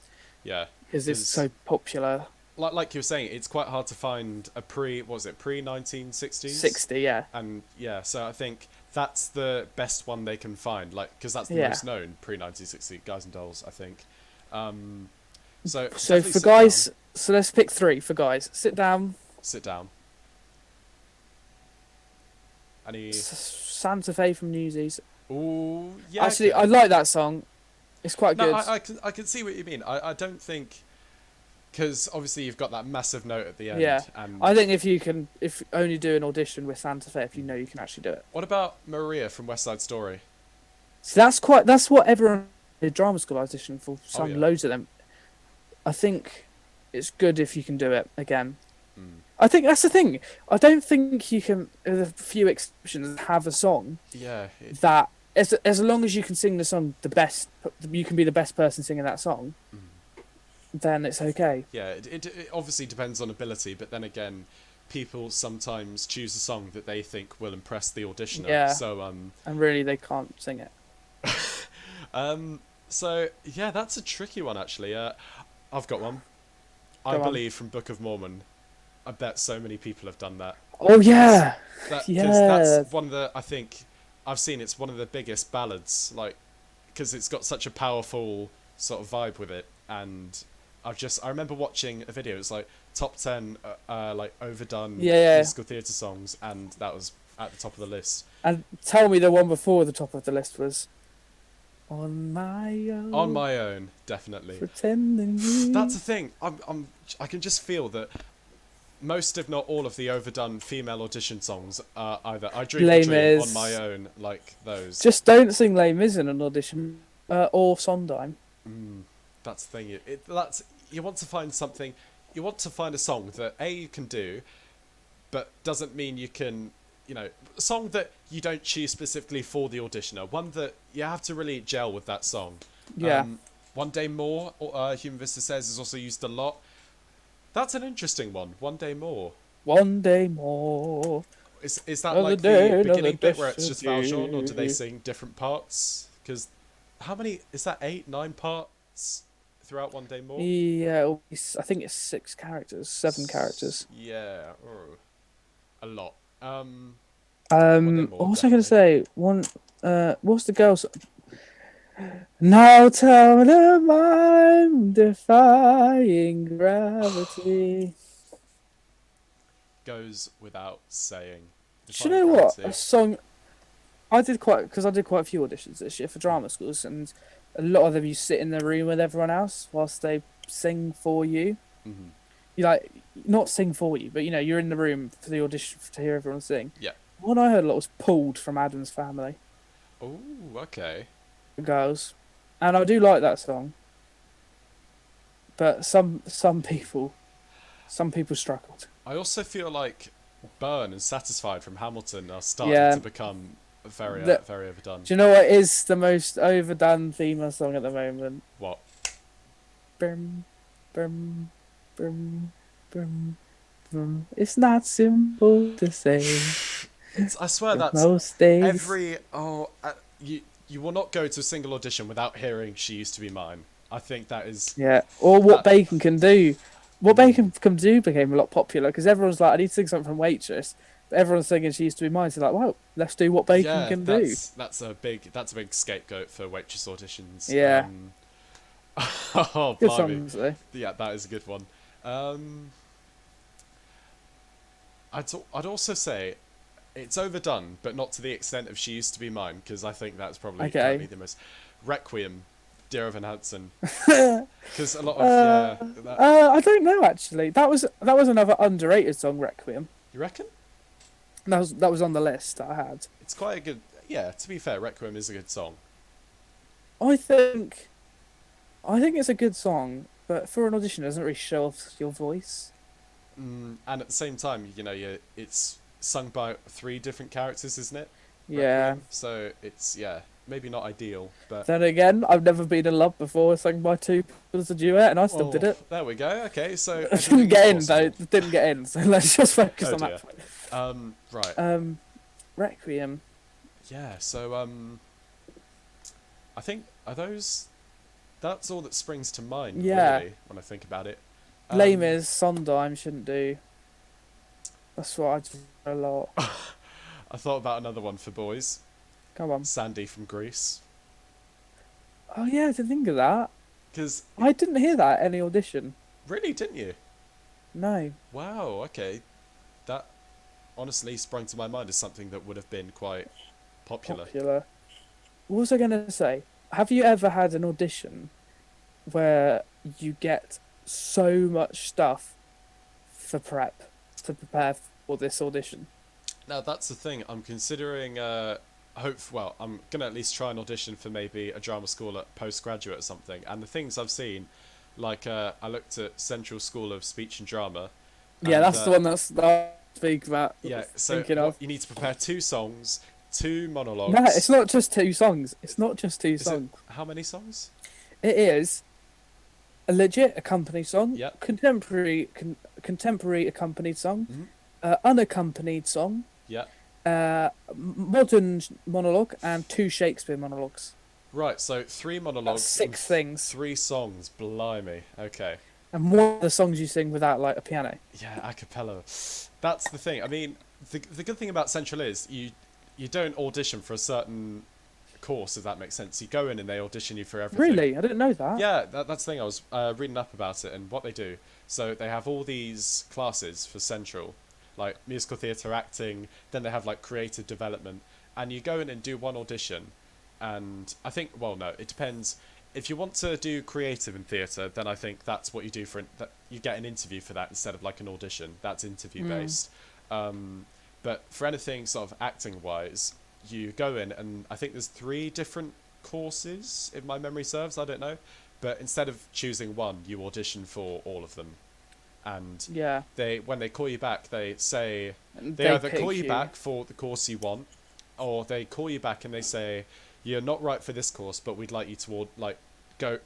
Yeah. because it's Because so popular. like you were saying, it's quite hard to find a pre 1960s, 60, yeah, and yeah, so I think that's the best one they can find, like because that's the yeah. most known pre 1960 Guys and Dolls, I think. Um, so So definitely for sit down, guys, so let's pick three for guys. Sit down. sit down. Any? Santa Fe from Newsies. Oh yeah, Actually, I okay. like that song. It's quite No, good. I can see what you mean. I don't think because obviously you've got that massive note at the Yeah, end, and I think if you can, if only do an audition with Santa Fe, if you know you can actually do it. what about Maria from West Side Story? So that's what everyone did drama school audition for. Oh Sung yeah. loads of them. I think it's good if you can do it again. Mm. I think that's the thing. I don't think you can, with a few exceptions, have a song Yeah, that, as long as you can sing the song the best, you can be the best person singing that song, then it's okay. yeah, it obviously depends on ability, but then again, people sometimes choose a song that they think will impress the auditioner. Yeah, So and really they can't sing it. so yeah, that's a tricky one actually. I've got one. I Go on. believe from Book of Mormon. I bet so many people have done that. Oh Because yeah, because that's yeah, one of the I think I've seen it's one of the biggest ballads like because it's got such a powerful sort of vibe with it and I remember watching a video. It's like top 10 like overdone yeah. musical theatre songs, and that was at the top of the list. And tell me the one before the top of the list was on my own. On My Own, definitely. Pretending you. That's the thing. I can just feel that most, if not all, of the overdone female audition songs are either "I Dream Les a Dream," "On Mis. My Own," like those. Just don't sing Les Mis in an audition, or Sondheim. That's the thing. That's you want to find something. You want to find a song that you can do, but doesn't mean you can. A song that you don't choose specifically for the auditioner. One that you have to really gel with that song. Yeah. One Day More, Human Vista says, is also used a lot. That's an interesting one. One Day More. One day more. Is that Another like day, the another beginning bit where it's dash just of Valjean, or do they you. sing different parts? Because how many is that? 8, 9 parts throughout One Day More. Yeah, I think it's 6 characters, 7 characters. Yeah, a lot. One Day What More, was I going to definitely. say? What's the girl's? Now tell them I'm defying gravity. Goes without saying. Do you Defying know what? Gravity. A song I did because I did quite a few auditions this year for drama schools, and a lot of them you sit in the room with everyone else whilst they sing for you. Hmm. You like not sing for you, but you're in the room for the audition to hear everyone sing. Yeah. One I heard a lot was "Pulled" from Adam's Family, Oh, okay. the girls, and I do like that song. But some people struggled. I also feel like Burn and Satisfied from Hamilton are starting Yeah, to become very overdone. Do you know what is the most overdone theme song at the moment? What? Brum, brum, brum, brum, brum. It's not simple to say. I swear that's Most days. every. You will not go to a single audition without hearing "She Used to Be Mine." I think that is. Yeah, or what that- Bacon can do. What Bacon can do became a lot popular because everyone's like, I need to sing something from Waitress. But everyone's singing She Used to Be Mine. So like, well, let's do what Bacon can do. That's a big scapegoat for Waitress auditions. Yeah. Oh, Good blimey. songs though. Yeah, that is a good one. I'd also say it's overdone, but not to the extent of "She Used to Be Mine," because I think that's probably Okay. the most. Requiem, Dear Evan Hansen, because a lot of I don't know actually. That was another underrated song, Requiem. you reckon? That was on the list that I had. It's quite a good. Yeah, to be fair, Requiem is a good song. I think it's a good song, but for an audition, it doesn't really show off your voice. And at the same time, it's sung by 3 different characters, isn't it? Yeah. Requiem? So it's maybe not ideal, but Then again, I've never been in love before, sung by 2 people as a duet, and I still did it. There we go. Okay, so It didn't get in though. It didn't get in. So let's just focus on dear. that. Right. Requiem. Yeah. So I think that's all that springs to mind. Yeah. Really, when I think about it. Lame is Sondheim shouldn't do. That's what I do a lot. I thought about another one for boys. Come on. Sandy from Greece. Oh yeah, I didn't think of that. Because I didn't hear that at any audition. really, didn't you? No. Wow. Okay. That honestly sprung to my mind as something that would have been quite popular. What was I gonna say? Have you ever had an audition where you get so much stuff for prep to prepare for this audition? Now that's the thing. I'm considering. I'm gonna at least try and audition for maybe a drama school at postgraduate or something. And the things I've seen, like I looked at Central School of Speech and Drama. Yeah, that's the one that I speak about. Yeah, so you need to prepare 2 songs, 2 monologues. No, it's not just 2 songs. It's not just 2 songs. How many songs? It is a legit accompanied song, Yep. contemporary accompanied song, unaccompanied song, Yeah. Modern monologue, and 2 Shakespeare monologues. Right, so 3 monologues. That's 6 things. 3 songs. Blimey. Okay. And one of the songs you sing without like a piano. Yeah, a cappella. That's the thing. I mean, the good thing about Central is you don't audition for a certain course, if that makes sense. You go in and they audition you for everything. Really? I didn't know that. Yeah, that's the thing. I was reading up about it and what they do. So they have all these classes for Central, like musical theatre, acting. Then they have like creative development, and you go in and do one audition. And I think, well, no, it depends. If you want to do creative in theatre, then I think that's what you do that you get an interview for that instead of like an audition. That's interview based. But for anything sort of acting wise, you go in and I think there's 3 different courses, if my memory serves. I don't know. But instead of choosing one, you audition for all of them. And Yeah. when they call you back, they say And they either pick call you back for the course you want, or they call you back and they say you're not right for this course, but we'd like you to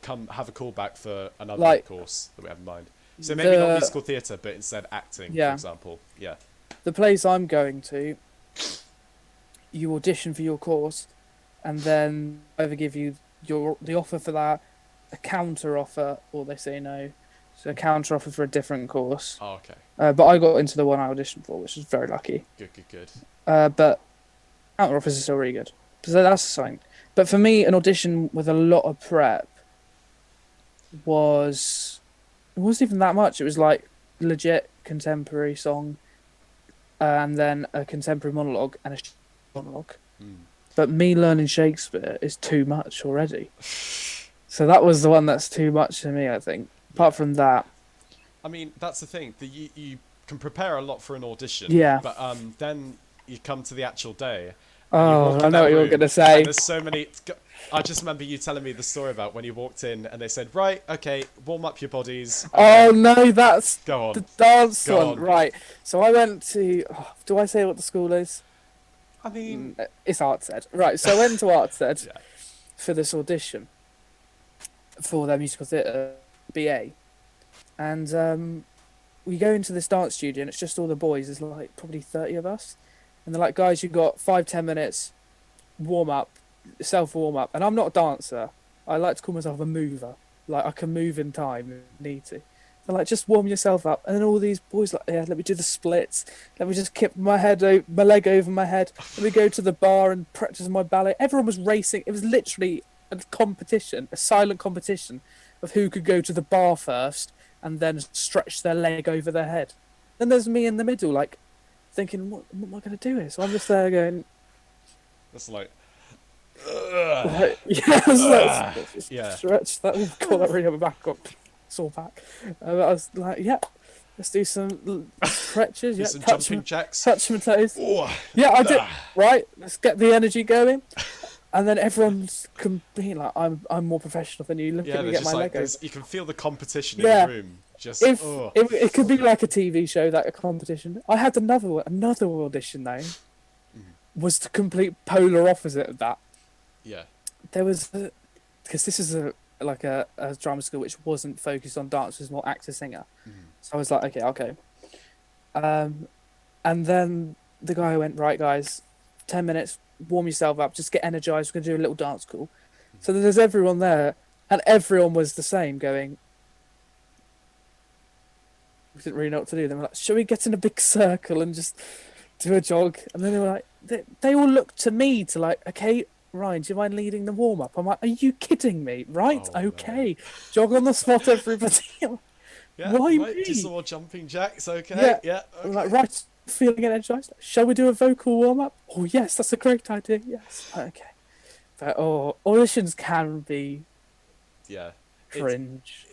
come have a call back for another course that we have in mind. So maybe not musical theatre, but instead acting, for example. Yeah. The place I'm going to, you audition for your course, and then either give you the offer for that, a counter offer, or they say no. So a counter offer for a different course. Oh, okay. But I got into the one I auditioned for, which was very lucky. Good. But counter offers are still really good. So that's something. But for me, an audition with a lot of prep it wasn't even that much. It was like legit contemporary song, and then a contemporary monologue and a monologue. But me learning Shakespeare is too much already. So that was the one that's too much to me, I think. Apart from that, I mean, that's the thing. You can prepare a lot for an audition. Yeah. But then you come to the actual day. oh, I know what you were going to say. And there's so many. I just remember you telling me the story about when you walked in and they said, "Right, okay, warm up your bodies." Oh no, that's Go on. the dance Go one, on. right? So I went to. Do I say what the school is? I mean, It's Art Ed. Right, so I went to Art Ed yeah. for this audition for their musical theatre BA. And we go into this dance studio and it's just all the boys. There's like probably 30 of us. And they're like, guys, you've got 5-10 minutes, warm up, self warm up. And I'm not a dancer. I like to call myself a mover. Like I can move in time if need to. They're like, just warm yourself up. And then all these boys like, yeah, let me do the splits. Let me just keep my leg over my head. Let me go to the bar and practice my ballet. Everyone was racing. It was literally a competition, a silent competition of who could go to the bar first and then stretch their leg over their head. Then there's me in the middle, like, thinking, what am I going to do here? So I'm just there going... That's like... yeah, I was like, yeah. stretch. That, call that really on my back, got sore back. I was like, yeah, let's do some stretches. Do Yeah, some jumping jacks. Touch my toes. Oh. Yeah, I did. Right, let's get the energy going. And then everyone's being like, I'm more professional than you. Look at me get my leg over. You can feel the competition in the room. Just it could be like a TV show, like a competition. I had another audition though. Was the complete polar opposite of that. Yeah. There was because this is a drama school which wasn't focused on dance, it was more actor singer. So I was like, okay, I'll go. And then the guy went, right guys, 10 minutes, warm yourself up, just get energized, we're gonna do a little dance call. So there's everyone there, and everyone was the same, going, we didn't really know what to do. They were like, shall we get in a big circle and just do a jog? And then they were like, they all looked to me to like, okay, Ryan, do you mind leading the warm up? I'm like, are you kidding me? Right, okay, no. Jog on the spot, everybody. Yeah, why right, me? do some more jumping jacks, okay? Yeah, okay. I'm like, right, feeling energized. Shall we do a vocal warm up? Oh yes, that's a great idea. Yes, okay. But auditions can be cringe.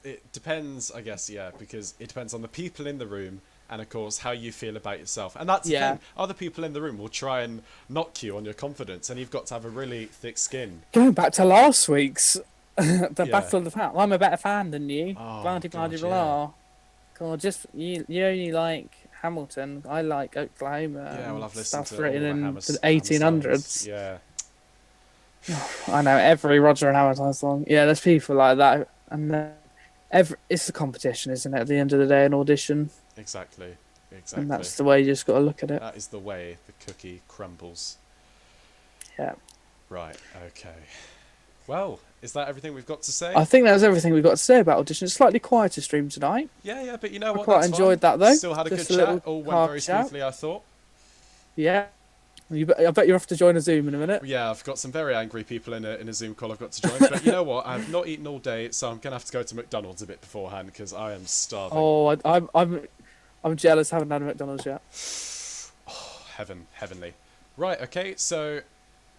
It depends, I guess, because it depends on the people in the room and, of course, how you feel about yourself. And that's the thing. Other people in the room will try and knock you on your confidence, and you've got to have a really thick skin. Going back to last week's, the Battle of the Fans. I'm a better fan than you. Blah, blah, blah. God, just, you only like Hamilton. I like Oklahoma. Yeah, well, I've listened stuff to written in Hammer, the 1800s. Yeah. I know every Roger and Hammerstein song. Yeah, there's people like that. And it's a competition, isn't it? At the end of the day, an audition. Exactly. And that's the way you just got to look at it. That is the way the cookie crumbles. Yeah. Right. Okay. Well, is that everything we've got to say? I think that's everything we've got to say about Audition. Slightly quieter stream tonight. Yeah, but you know what? I quite enjoyed that though. Still had a good chat. All went very smoothly, I thought. Yeah. I bet you'll have to join a Zoom in a minute. Yeah, I've got some very angry people in a Zoom call I've got to join. But you know what? I've not eaten all day, so I'm going to have to go to McDonald's a bit beforehand because I am starving. Oh, I'm jealous. Haven't had a McDonald's yet. Oh, heavenly. Right, okay, so...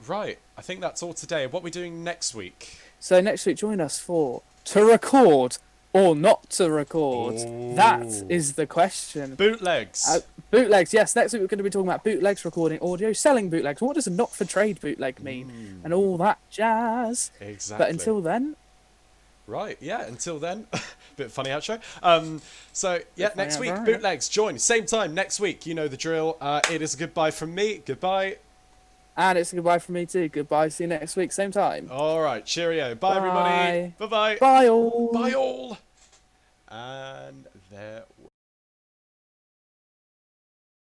Right, I think that's all today. What are we doing next week? So next week, join us for To Record or Not to Record. Ooh. That is the question. Bootlegs. Bootlegs, yes. Next week we're going to be talking about bootlegs, recording audio, selling bootlegs. What does a not-for-trade bootleg mean? And all that jazz. Exactly. But until then... Right, until then. Bit funny outro. Next week, bootlegs, join. Same time, next week. You know the drill. It is a goodbye from me. Goodbye. And it's a goodbye from me too. Goodbye. See you next week, same time. All right, cheerio. Bye, everybody. Bye-bye. Bye all. Bye all. And there